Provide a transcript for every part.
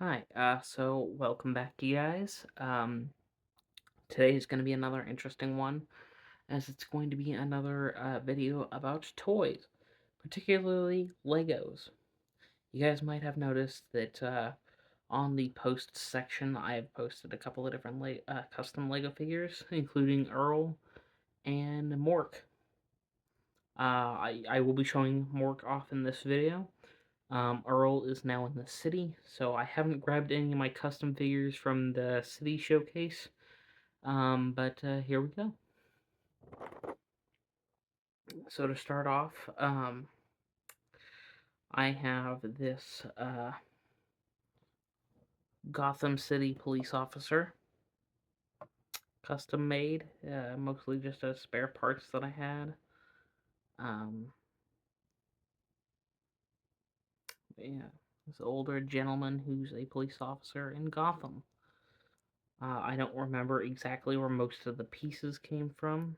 Hi, so welcome back, you guys. Today is going to be another interesting one, as it's going to be another video about toys, particularly Legos. You guys might have noticed that on the post section, I have posted a couple of different custom Lego figures, including Earl and Mork. I will be showing Mork off in this video. Earl is now in the city, so I haven't grabbed any of my custom figures from the city showcase. But here we go. So to start off, I have this Gotham City police officer, custom made, mostly just as spare parts that I had. Um, yeah, this older gentleman who's a police officer in Gotham. I don't remember exactly where most of the pieces came from.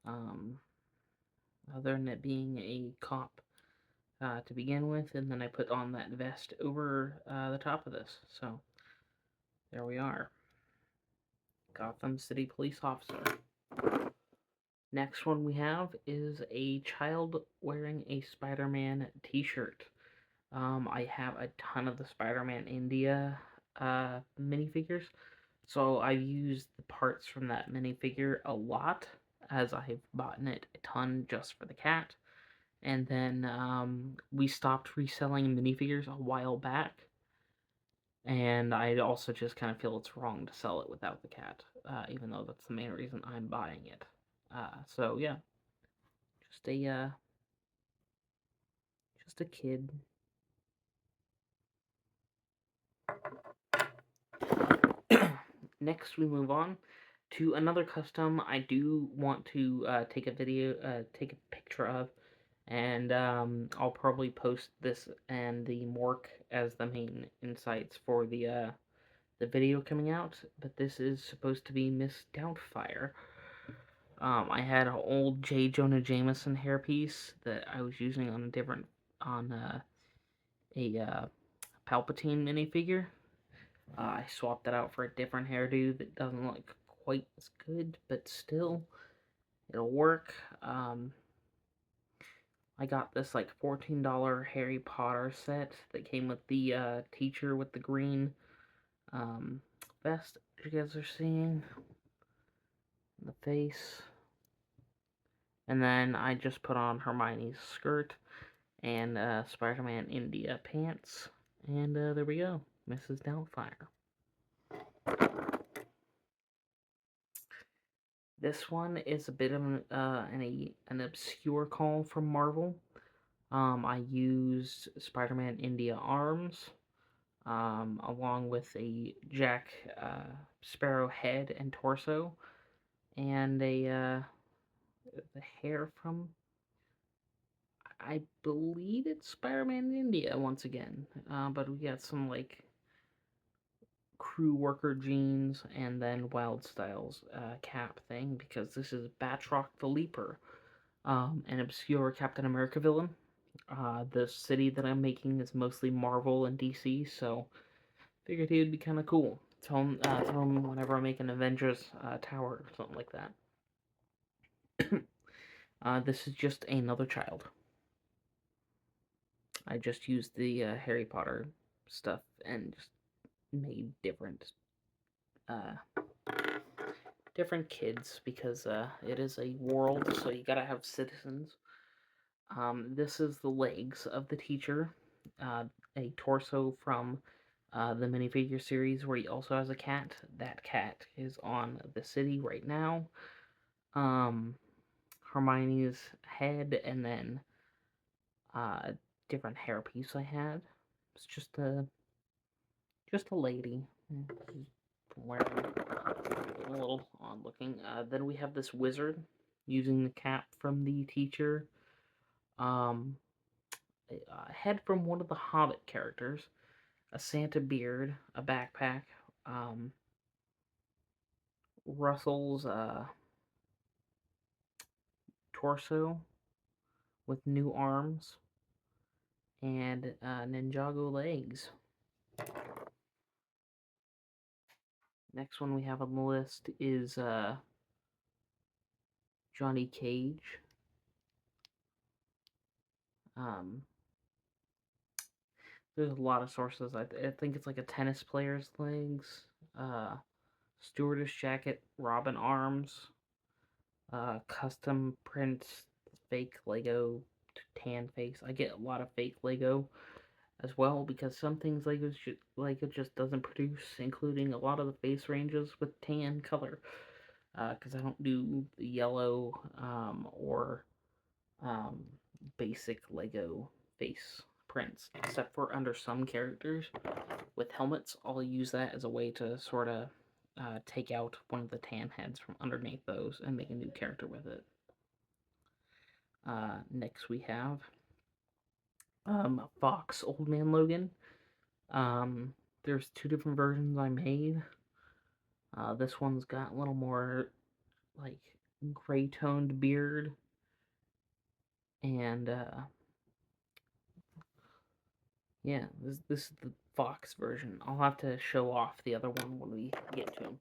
Um, Other than it being a cop to begin with, and then I put on that vest over the top of this. So there we are, Gotham City Police Officer. Next one we have is a child wearing a Spider-Man t-shirt. I have a ton of the Spider-Man India minifigures, so I've used the parts from that minifigure a lot, as I've bought it a ton just for the cat. And then we stopped reselling minifigures a while back, and I also just kind of feel it's wrong to sell it without the cat, even though that's the main reason I'm buying it. So yeah, just a uh, just a kid. Next, we move on to another custom I do want to take a picture of, and I'll probably post this and the Mork as the main insights for the video coming out. But this is supposed to be Miss Doubtfire. I had an old J. Jonah Jameson hairpiece that I was using on a Palpatine minifigure. I swapped that out for a different hairdo that doesn't look quite as good, but still, it'll work. I got this like $14 Harry Potter set that came with the teacher with the green um, vest you guys are seeing, the face. And then I just put on Hermione's skirt and Spider-Man India pants. And there we go, Mrs. Doubtfire. This one is a bit of an obscure call from Marvel. I used Spider-Man India arms, along with a Jack Sparrow head and torso, and the hair from, I believe it's Spider-Man India once again. But we got some like crew worker jeans and then Wild Styles cap thing, because this is Batroc the Leaper, an obscure Captain America villain. The city that I'm making is mostly Marvel and DC, so figured he would be kind of cool. Tell him whenever I make an Avengers tower or something like that. This is just another child. I just used the Harry Potter stuff and just made uh, different kids, because it is a world, so you gotta have citizens. This is the legs of the teacher, uh, a torso from the minifigure series where he also has a cat. That cat is on the city right now. Um, Hermione's head, and then uh, different hairpiece I had. It's just a lady. She's wearing a little odd looking. Then we have this wizard using the cap from the teacher. Um, a head from one of the Hobbit characters, a Santa beard, a backpack, um, Russell's torso with new arms, and Ninjago legs. Next one we have on the list is Johnny Cage. Um, there's a lot of sources. I think it's like a tennis player's legs, uh, stewardess jacket, robin arms, custom prints, fake Lego tan face. I get a lot of fake Lego as well because some things Lego just doesn't produce, including a lot of the face ranges with tan color. Because I don't do the yellow or um, basic Lego face prints, except for under some characters with helmets. I'll use that as a way to sort of take out one of the tan heads from underneath those and make a new character with it. Next we have Fox Old Man Logan. There's two different versions I made. This one's got a little more like gray toned beard and yeah, this is the Fox version. I'll have to show off the other one when we get to him.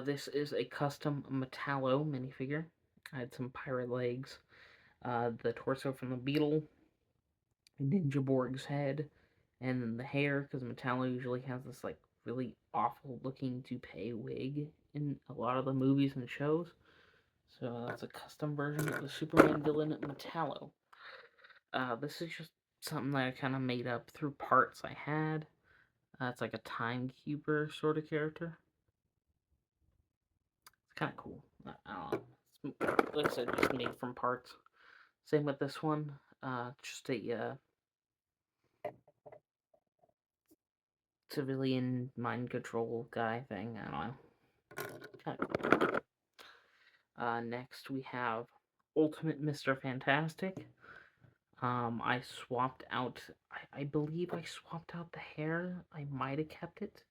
This is a custom Metallo minifigure. I had some pirate legs, the torso from the Beetle, Ninja Borg's head, and then the hair, because Metallo usually has this like really awful looking toupee wig in a lot of the movies and shows. So that's a custom version of the Superman villain Metallo. This is just something that I kind of made up through parts I had. It's like a timekeeper sort of character. It's kind of cool. I don't know. Like I said, just made from parts. Same with this one. Just a civilian mind control guy thing. I don't know. Kind of cool. Next we have Ultimate Mr. Fantastic. I swapped out. I believe I swapped out the hair. I might have kept it.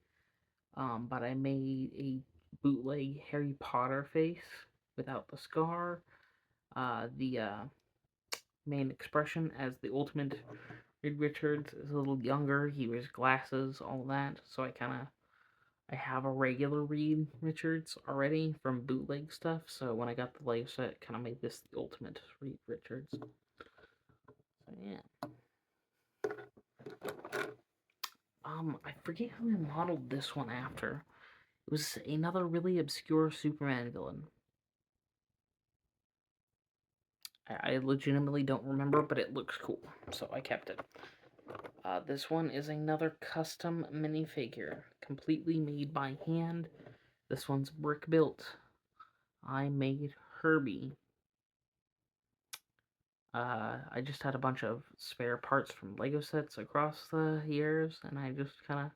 But I made a bootleg Harry Potter face without the scar. The main expression as the ultimate Reed Richards is a little younger. He wears glasses, all that. So I have a regular Reed Richards already from bootleg stuff. So when I got the Lego set, kind of made this the ultimate Reed Richards. So yeah. I forget who I modeled this one after. It was another really obscure Superman villain. I legitimately don't remember, but it looks cool, so I kept it. This one is another custom minifigure, completely made by hand. This one's brick built. I made Herbie. I just had a bunch of spare parts from Lego sets across the years, and I just kind of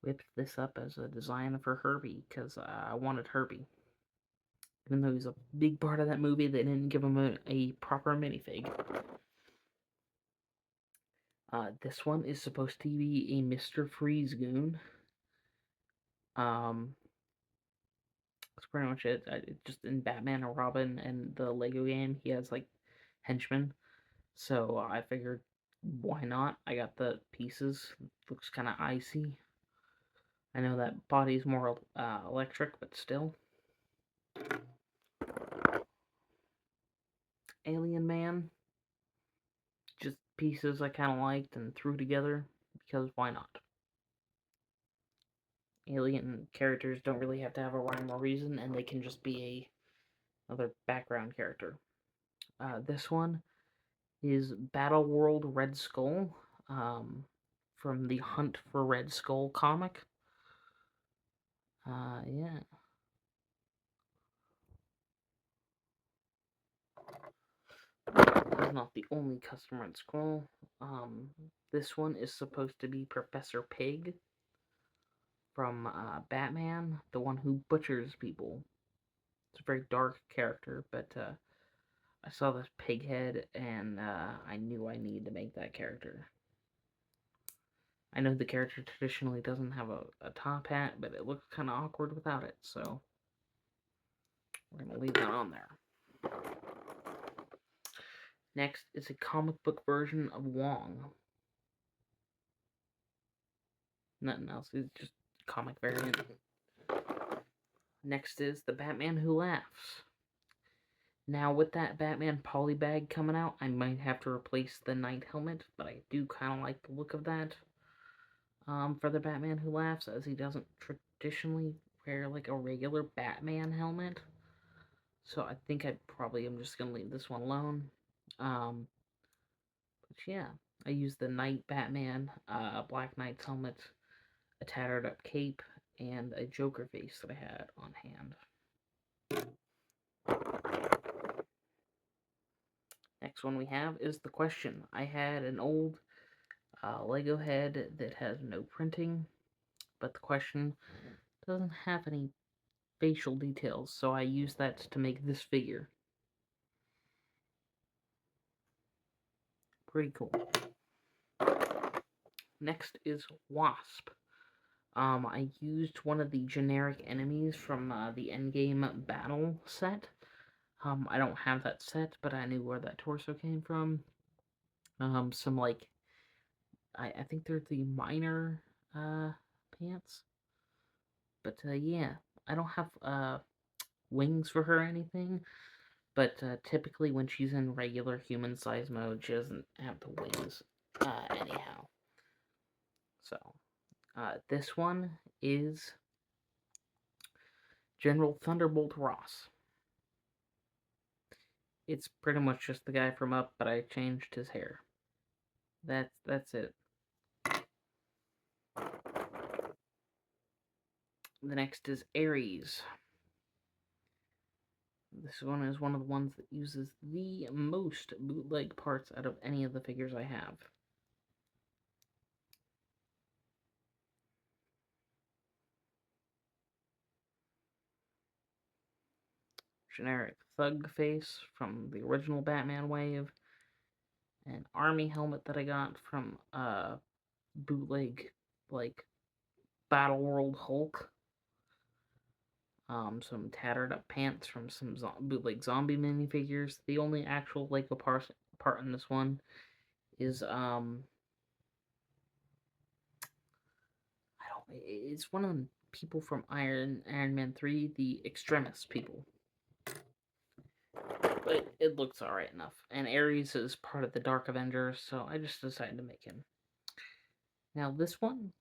whipped this up as a design for Herbie, because I wanted Herbie. Even though he's a big part of that movie, they didn't give him a proper minifig. This one is supposed to be a Mr. Freeze goon. That's pretty much it. Just in Batman or Robin and the Lego game, he has like henchmen. So I figured, why not? I got the pieces. Looks kind of icy. I know that body's more electric, but still. Alien Man. Just pieces I kind of liked and threw together because why not? Alien characters don't really have to have a rhyme or reason, and they can just be another background character. This one is Battle World Red Skull from the Hunt for Red Skull comic. Yeah. This is not the only custom Red Skull. This one is supposed to be Professor Pig from Batman, the one who butchers people. It's a very dark character, but I saw this pig head and I knew I needed to make that character. I know the character traditionally doesn't have a top hat, but it looks kind of awkward without it, so we're going to leave that on there. Next is a comic book version of Wong. Nothing else. It's just comic variant. Next is the Batman Who Laughs. Now, with that Batman polybag coming out, I might have to replace the Knight helmet, but I do kind of like the look of that. For the Batman Who Laughs, as he doesn't traditionally wear like a regular Batman helmet. So I think I probably am just gonna leave this one alone. But yeah, I used the Knight Batman, Black Knight's helmet, a tattered up cape, and a Joker face that I had on hand. Next one we have is the question. I had an old Lego head that has no printing, but the question doesn't have any facial details, so I used that to make this figure. Pretty cool. Next is Wasp. I used one of the generic enemies from the Endgame battle set. I don't have that set, but I knew where that torso came from. Some like, I think they're the minor pants. But yeah, I don't have wings for her or anything. But typically when she's in regular human size mode, she doesn't have the wings anyhow. So, this one is General Thunderbolt Ross. It's pretty much just the guy from Up, but I changed his hair. That's it. The next is Ares. This one is one of the ones that uses the most bootleg parts out of any of the figures I have. Generic thug face from the original Batman wave. An army helmet that I got from bootleg, like, Battle World Hulk. Some tattered up pants from some bootleg zombie minifigures. The only actual Lego part in this one is it's one of the people from Iron Man 3, the Extremis people. But it looks alright enough. And Ares is part of the Dark Avengers, so I just decided to make him. Now this one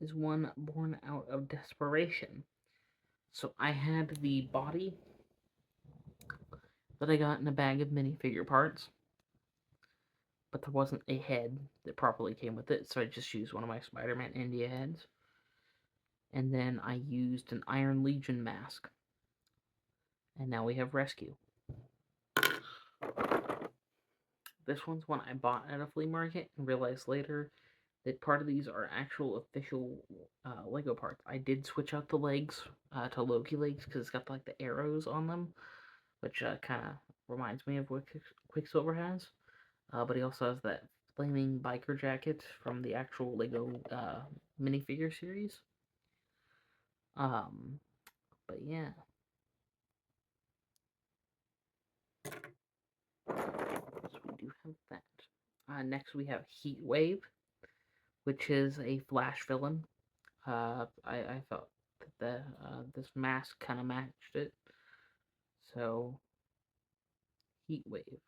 is one born out of desperation. So I had the body that I got in a bag of minifigure parts, but there wasn't a head that properly came with it, so I just used one of my Spider-Man India heads. And then I used an Iron Legion mask. And now we have Rescue. This one's one I bought at a flea market and realized later that part of these are actual official Lego parts. I did switch out the legs to Loki legs because it's got like the arrows on them, which kind of reminds me of what Quicksilver has. But he also has that flaming biker jacket from the actual Lego minifigure series. But yeah. So we do have that. Next we have Heat Wave, which is a Flash villain. I felt that this mask kind of matched it. So, Heat Wave.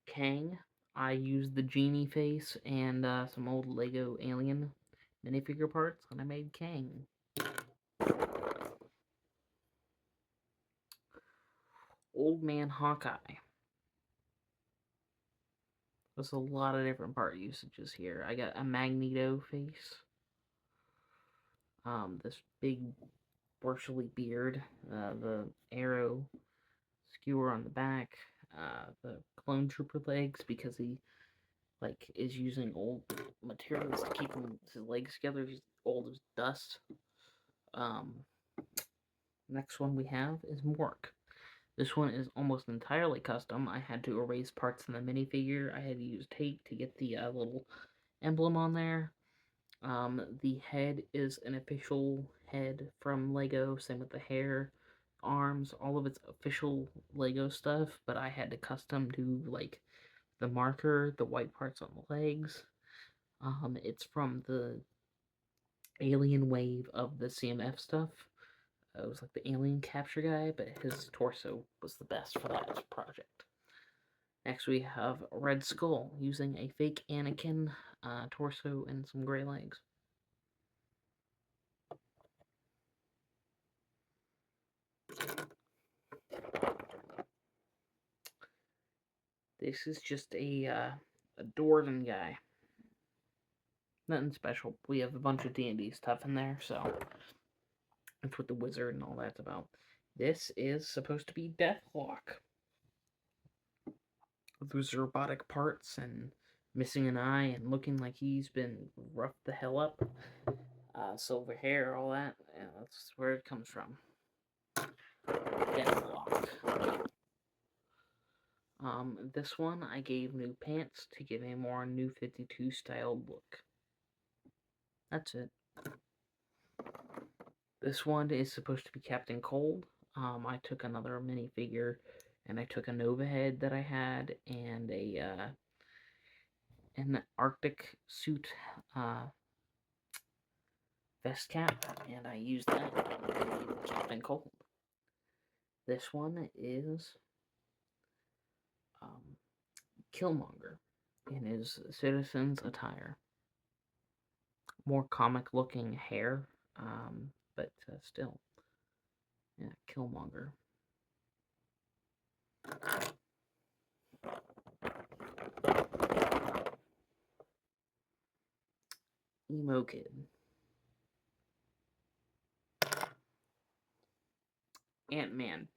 Kang, I used the genie face and some old Lego alien minifigure parts, and I made Kang. Old Man Hawkeye. There's a lot of different part usages here. I got a Magneto face. This big bristly beard. The arrow skewer on the back. The clone trooper legs because he is using old materials to keep his legs together. He's old as dust. Next one we have is Mork. This one is almost entirely custom. I had to erase parts in the minifigure. I had to use tape to get the little emblem on there. The head is an official head from Lego. Same with the hair, arms, all of it's official Lego stuff. But I had to custom do the marker, the white parts on the legs. It's from the alien wave of the CMF stuff. It was like the alien capture guy, but his torso was the best for that project. Next, we have Red Skull using a fake Anakin torso and some gray legs. This is just a Dordan guy. Nothing special. We have a bunch of D&D stuff in there, so that's what the wizard and all that's about. This is supposed to be Deathlock. Those robotic parts and missing an eye and looking like he's been roughed the hell up. Silver hair, all that. Yeah, that's where it comes from. Deathlock. This one I gave new pants to give a more New 52 style look. That's it. This one is supposed to be Captain Cold. I took another minifigure, and I took a Nova head that I had, and an Arctic suit vest cap, and I used that to Captain Cold. This one is Killmonger in his citizen's attire. More comic looking hair, but still. Yeah, Killmonger. Emo Kid. Ant-Man.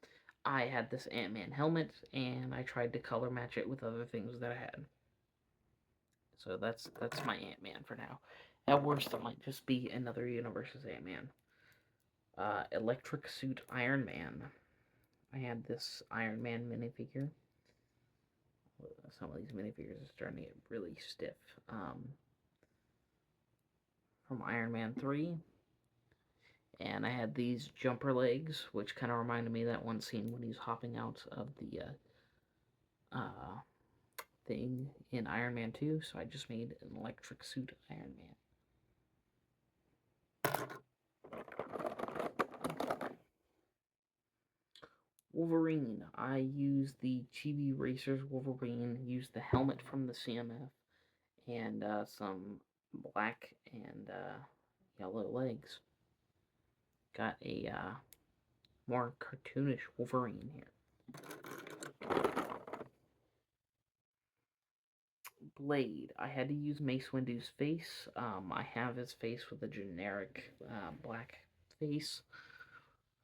I had this Ant-Man helmet, and I tried to color match it with other things that I had. So that's my Ant-Man for now. At worst, it might just be another universe's Ant-Man. Electric Suit Iron Man. I had this Iron Man minifigure. Some of these minifigures are starting to get really stiff. From Iron Man 3. And I had these jumper legs, which kind of reminded me of that one scene when he's hopping out of the thing in Iron Man 2. So I just made an electric suit Iron Man. Wolverine. I used the Chibi Racers Wolverine, used the helmet from the CMF, and some black and yellow legs. Got a more cartoonish Wolverine here. Blade. I had to use Mace Windu's face. I have his face with a generic black face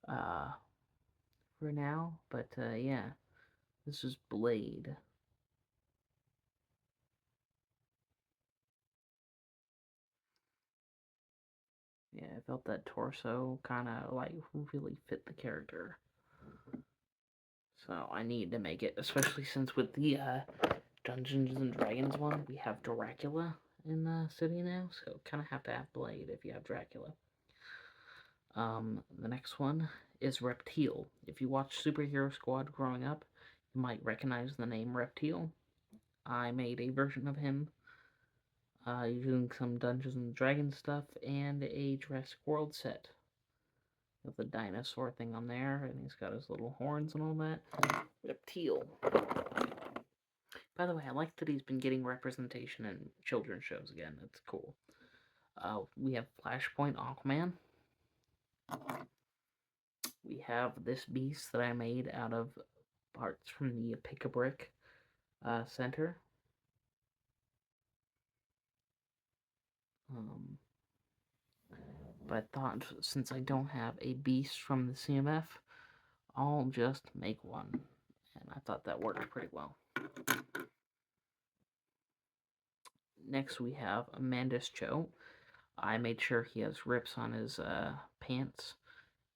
for now, but yeah, this is Blade. Yeah, I felt that torso kind of like really fit the character. So I need to make it, especially since with the Dungeons and Dragons one, we have Dracula in the city now, so kind of have to have Blade if you have Dracula. The next one is Reptile. If you watched Superhero Squad growing up, you might recognize the name Reptile. I made a version of him using some Dungeons and Dragons stuff and a Jurassic World set with the dinosaur thing on there, and he's got his little horns and all that. Reptile. By the way, I like that he's been getting representation in children's shows again. That's cool. We have Flashpoint Aquaman. We have this beast that I made out of parts from the Pick-a-Brick center. But I thought, since I don't have a beast from the CMF, I'll just make one. And I thought that worked pretty well. Next we have Amandus Cho. I made sure he has rips on his pants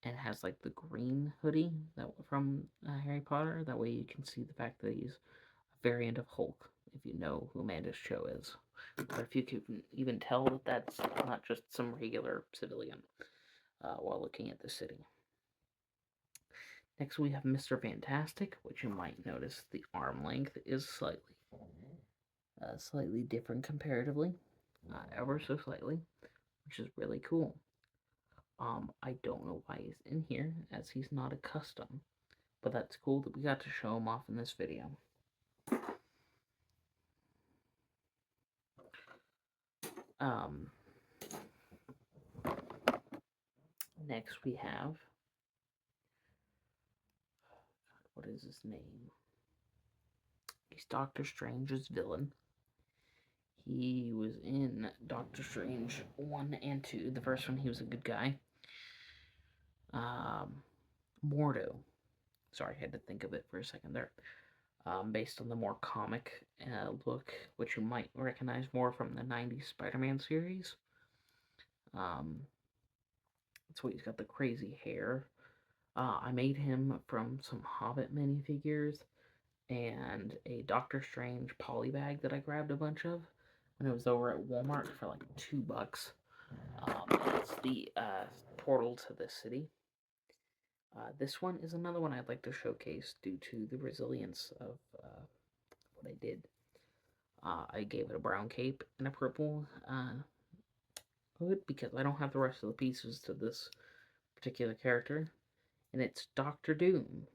and has like the green hoodie that from Harry Potter. That way you can see the fact that he's a variant of Hulk, if you know who Amandus Cho is. Or if you can even tell that that's not just some regular civilian while looking at the city. Next we have Mr. Fantastic, which you might notice the arm length is slightly slightly different comparatively, ever so slightly, which is really cool. I don't know why he's in here, as he's not a custom, but that's cool that we got to show him off in this video. Next we have, what is his name? He's Doctor Strange's villain. He was in Doctor Strange 1 and 2. The first one, he was a good guy. Mordo. Sorry, I had to think of it for a second there. Based on the more comic look, which you might recognize more from the 90s Spider-Man series. That's why he's got the crazy hair. I made him from some Hobbit minifigures and a Doctor Strange polybag that I grabbed a bunch of when it was over at Walmart for like $2. It's the portal to the city. This one is another one I'd like to showcase due to the resilience of what I did. I gave it a brown cape and a purple hood because I don't have the rest of the pieces to this particular character, and it's Doctor Doom.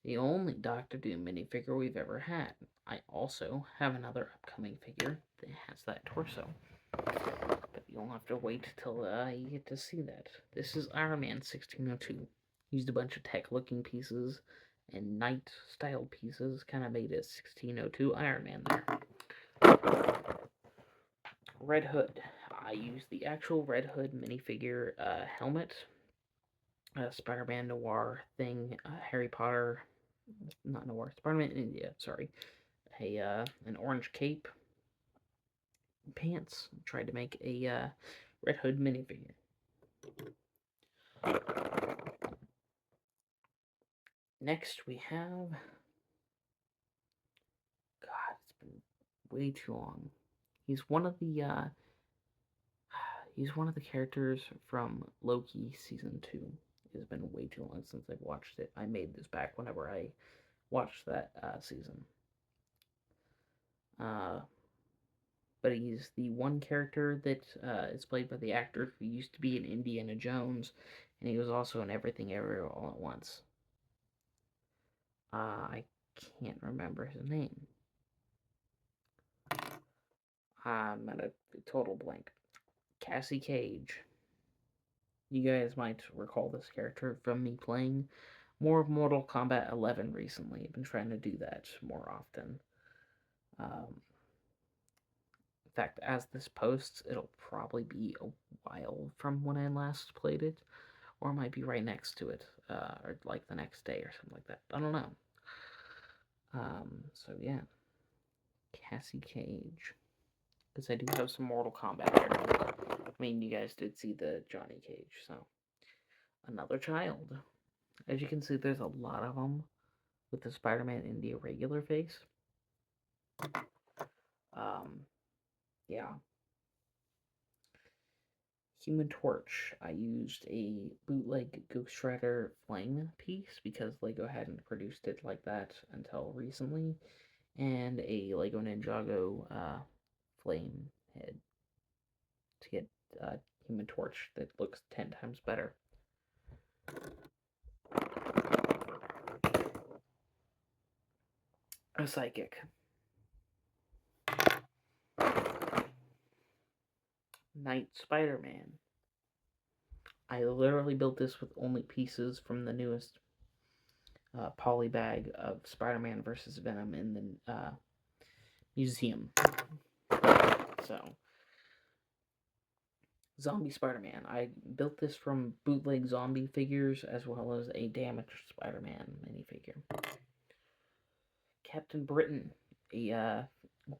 The only Doctor Doom minifigure we've ever had. I also have another upcoming figure that has that torso, but you'll have to wait till you get to see that. This is Iron Man 1602. Used a bunch of tech-looking pieces and knight-style pieces, kind of made a 1602 Iron Man there. Red Hood. I used the actual Red Hood minifigure helmet, Spider-Man Noir thing, Harry Potter, not Noir, Spider-Man India, sorry, an orange cape, pants. Tried to make a Red Hood minifigure. Next we have, God, it's been way too long. He's one of the characters from Loki season 2. It's been way too long since I've watched it. I made this back whenever I watched that season. But he's the one character that is played by the actor who used to be in Indiana Jones, and he was also in Everything Everywhere All at Once. I can't remember his name. I'm at a total blank. Cassie Cage. You guys might recall this character from me playing more of Mortal Kombat 11 recently. I've been trying to do that more often. In fact, as this posts, it'll probably be a while from when I last played it, or it might be right next to it, or like the next day or something like that. I don't know. So yeah, Cassie Cage, because I do have some Mortal Kombat characters. I mean, you guys did see the Johnny Cage, so another child. As you can see, there's a lot of them with the Spider-Man India regular face. Yeah. Human Torch. I used a bootleg Ghost Rider Flame piece because LEGO hadn't produced it like that until recently, and a LEGO Ninjago flame head to get Human Torch that looks 10 times better. A Psychic. Knight Spider-Man. I literally built this with only pieces from the newest poly bag of Spider-Man versus Venom in the museum. So, Zombie Spider-Man. I built this from bootleg zombie figures as well as a damaged Spider-Man minifigure. Captain Britain. A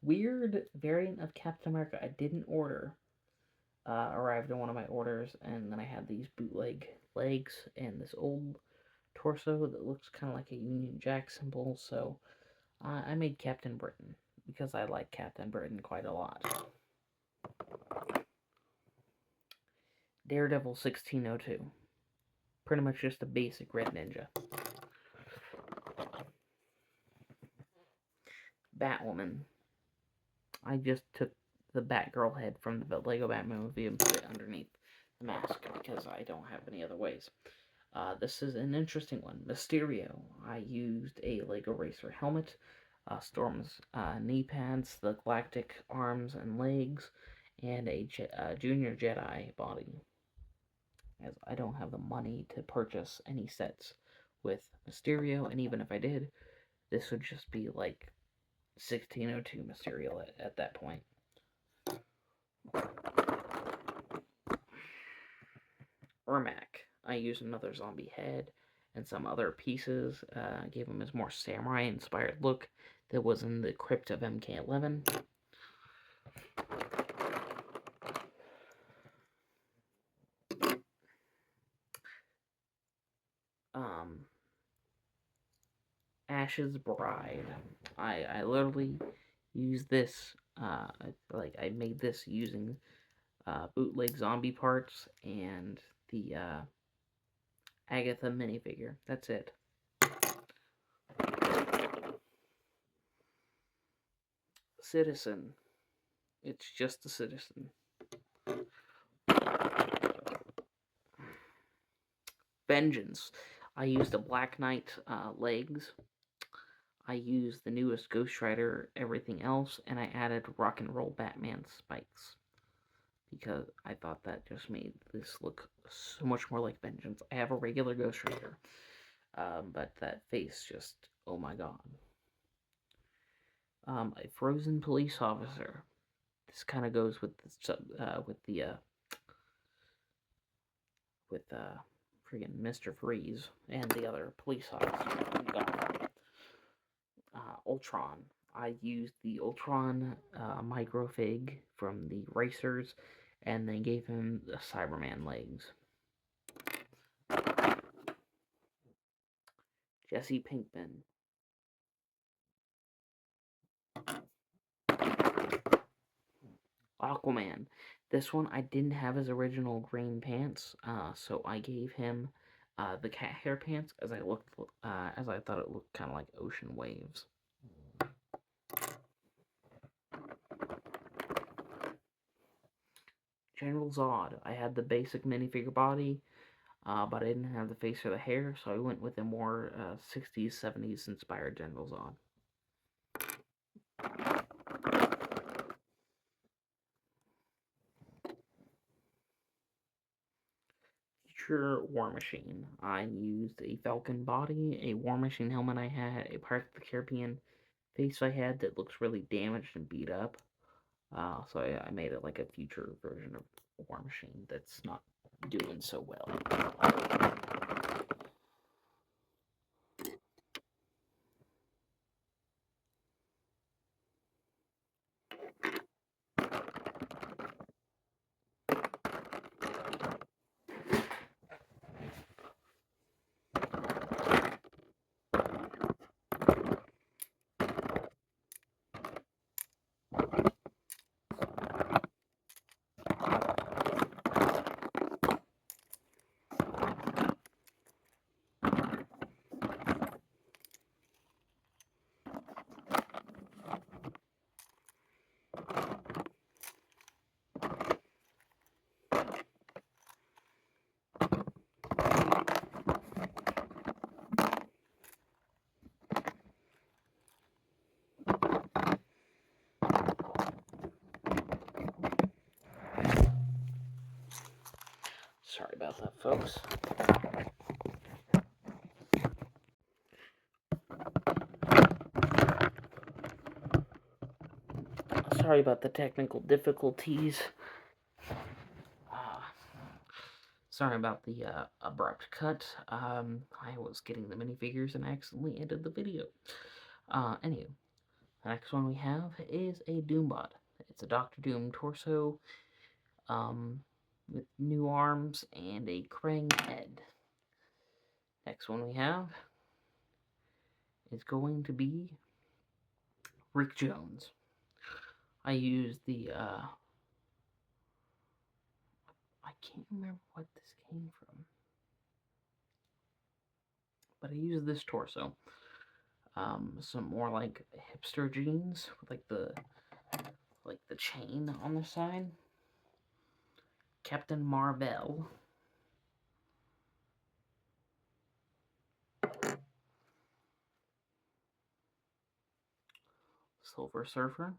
weird variant of Captain America I didn't order. Arrived in one of my orders, and then I had these bootleg legs and this old torso that looks kind of like a Union Jack symbol, so I made Captain Britain because I like Captain Britain quite a lot. Daredevil 1602. Pretty much just a basic red ninja. Batwoman. I just took the Batgirl head from the Lego Batman movie and put it underneath the mask because I don't have any other ways. This is an interesting one. Mysterio. I used a Lego Racer helmet, Storm's knee pads, the Galactic arms and legs, and a Junior Jedi body. As I don't have the money to purchase any sets with Mysterio, and even if I did, this would just be like 1602 Mysterio at that point. Ermac. I used another zombie head and some other pieces. Gave him his more samurai inspired look that was in the crypt of MK11. Ash's Bride. I literally used this. I made this using bootleg zombie parts and the Agatha minifigure. That's it. Citizen. It's just a citizen. Vengeance. I used a Black Knight legs. I used the newest Ghost Rider, everything else, and I added Rock and Roll Batman spikes because I thought that just made this look so much more like Vengeance. I have a regular Ghost Rider, but that face just, oh my god. A frozen police officer. This kind of goes with friggin' Mr. Freeze and the other police officer. Ultron. I used the Ultron microfig from the Racers and then gave him the Cyberman legs. Jesse Pinkman. Aquaman. This one I didn't have his original green pants, so I gave him the cat hair pants as I thought it looked kind of like ocean waves. General Zod. I had the basic minifigure body, but I didn't have the face or the hair, so I went with a more 60s, 70s inspired General Zod. Future War Machine. I used a Falcon body, a War Machine helmet I had, a Pirates of the Caribbean face I had that looks really damaged and beat up. So I made it like a future version of War Machine that's not doing so well. Sorry about that, folks. Sorry about the technical difficulties. Sorry about the abrupt cut. I was getting the minifigures and accidentally ended the video. Anyway, the next one we have is a Doombot. It's a Doctor Doom torso, with new arms and a Krang head. Next one we have is going to be Rick Jones. I used the, I can't remember what this came from, but I used this torso. Some more like hipster jeans with like the chain on the side. Captain Marvel. Silver Surfer.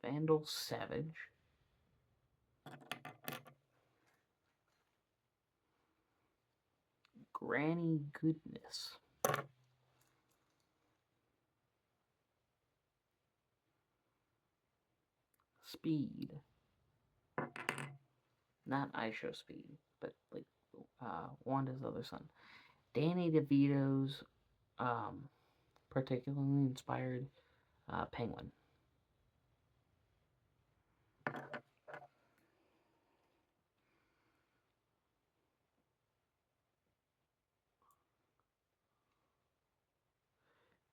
Vandal Savage. Granny Goodness. Speed. Not Aisho Speed, but like Wanda's other son. Danny DeVito's particularly inspired Penguin.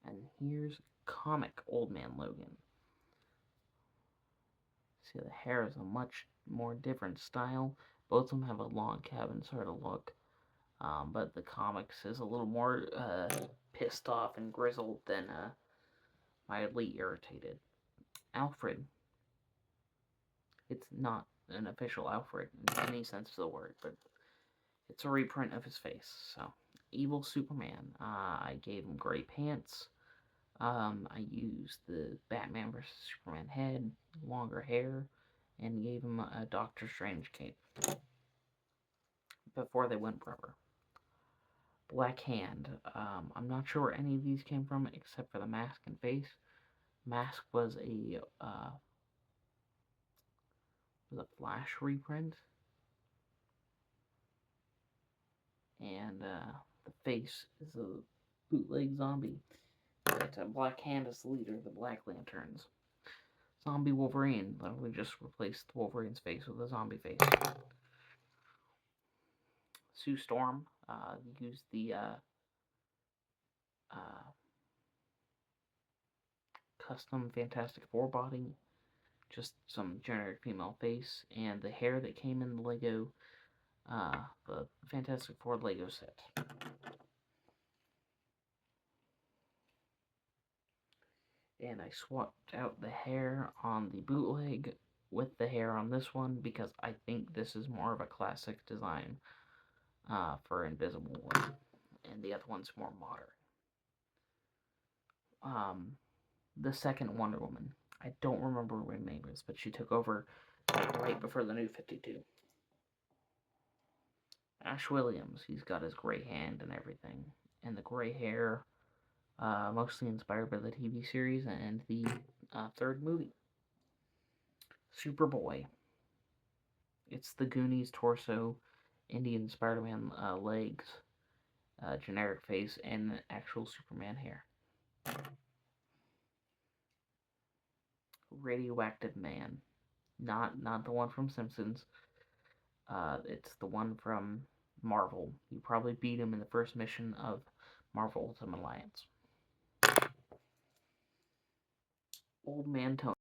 And here's comic Old Man Logan. See, the hair is a much more different style. Both of them have a log cabin sort of look. But the comics is a little more pissed off and grizzled than mildly irritated. Alfred. It's not an official Alfred in any sense of the word, but it's a reprint of his face. So, Evil Superman. I gave him gray pants. I used the Batman vs Superman head, longer hair, and gave him a Doctor Strange cape before they went rubber. Black Hand. I'm not sure where any of these came from except for the mask and face. Mask was a Flash reprint, and the face is a bootleg zombie. But Black Hand is the leader of the Black Lanterns. Zombie Wolverine literally just replaced Wolverine's face with a zombie face. Sue Storm used the custom Fantastic Four body, just some generic female face, and the hair that came in the Lego, the Fantastic Four Lego set. And I swapped out the hair on the bootleg with the hair on this one because I think this is more of a classic design for Invisible Woman, and the other one's more modern. The second Wonder Woman, I don't remember what her name is, but she took over right before the New 52. Ash Williams, he's got his gray hand and everything, and the gray hair, mostly inspired by the TV series and the third movie. Superboy. It's the Goonies torso, Indian Spider-Man legs, generic face, and actual Superman hair. Radioactive Man. Not the one from Simpsons. It's the one from Marvel. You probably beat him in the first mission of Marvel Ultimate Alliance. Old Man Tony.